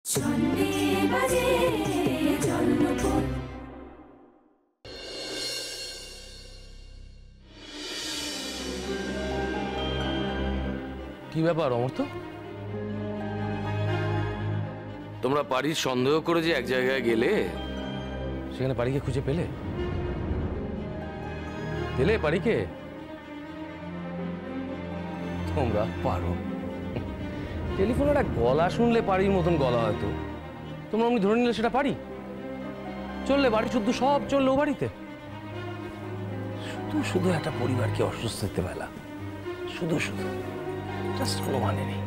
কি ব্যাপার অমর্ত? তোমরা পারির সন্দেহ করে যে এক জায়গায় গেলে, সেখানে পারিকে খুঁজে পেলে? পেলে পারিকে? তোমরা পারো। টেলিফোনের একটা গলা শুনলে পারির মতন গলা হয়তো, তোমরা অমনি ধরে নিলে সেটা পারি। চললে বাড়ি শুধু সব চললো ও বাড়িতে। শুধু শুধু একটা পরিবারকে অস্বস্তিতে ফেলা, শুধু শুধু, জাস্ট কোনো মানে নেই।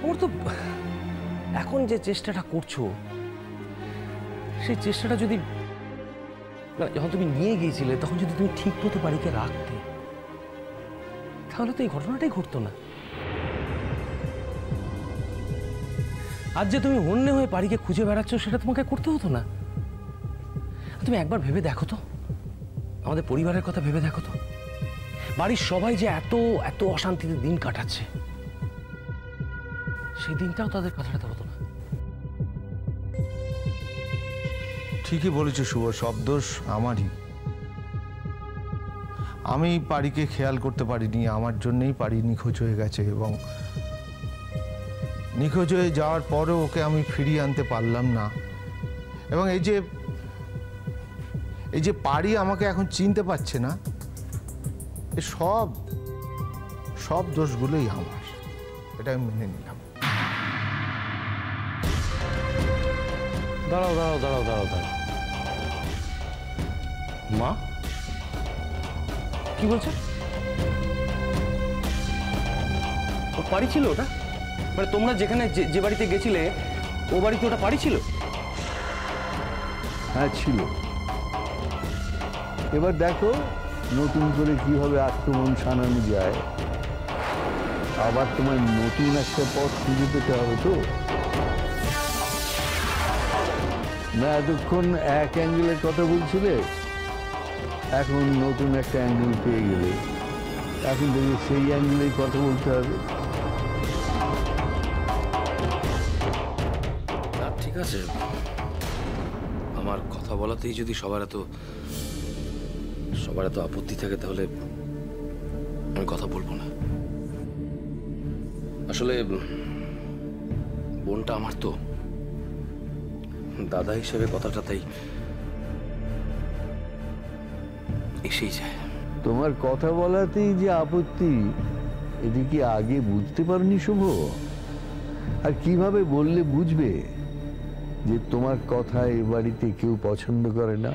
আমার তো এখন যে চেষ্টাটা করছো, সেই চেষ্টাটা যদি যখন তুমি নিয়ে গিয়েছিলে তখন যদি তুমি ঠিক মতো বাড়িকে রাখতে, তাহলে তো এই ঘটনাটাই ঘটতো না। আজ যে তুমি হন্যে হয়ে বাড়িকে খুঁজে বেড়াচ্ছ, সেটা তোমাকে করতে হতো না। তুমি একবার ভেবে দেখো তো, আমাদের পরিবারের কথা ভেবে দেখো তো, বাড়ির সবাই যে এত এত অশান্তিতে দিন কাটাচ্ছে, সেই দিনটাও তাদের কাটাতে হতো না। ঠিকই বলেছো শুভ, সব দোষ আমারই। আমি পারিকে খেয়াল করতে পারিনি, আমার জন্যই পারি নিখোঁজ হয়ে গেছে, এবং নিখোঁজ হয়ে যাওয়ার পরেও ওকে আমি ফিরিয়ে আনতে পারলাম না। এবং এই যে পারি আমাকে এখন চিনতে পারছে না, সব দোষগুলোই আমার, এটা আমি মেনে নিলাম। দাঁড়াও দাঁড়াও দাঁড়াও দাঁড়াও দাঁড়াও, মা কি বলছে? ও পারি ছিল ওটা? মানে তোমরা যেখানে যে বাড়িতে গেছিলে, ও বাড়িতে ওটা পারি ছিল? হ্যাঁ ছিল। এবার দেখো নতুন করে কিভাবে আত্মমন সানানো যায়। আবার তোমার নতুন একটা পথ খুঁজে পেতে হবে তো। না এতক্ষণ এক অ্যাঙ্গেলের কথা বলছিলে, এখন নতুন একটা অ্যাঙ্গেল পেয়ে গেলে এখন থেকে সেই অ্যাঙ্গেলেই কথা বলতে হবে। ঠিক আছে, আমার কথা বলাতেই যদি সবার এত আপত্তি থাকে, তাহলে আমি কথা বলবো না। আসলে বোনটা আমার তো দাদা হিসেবে কথাটা তাই এসেই যায়। তোমার কথা বলাতেই যে আপত্তি, এদিকে আগে বুঝতে পারোনি শুভ? আর কিভাবে বললে বুঝবে যে তোমার কথা এ বাড়িতে কেউ পছন্দ করে না?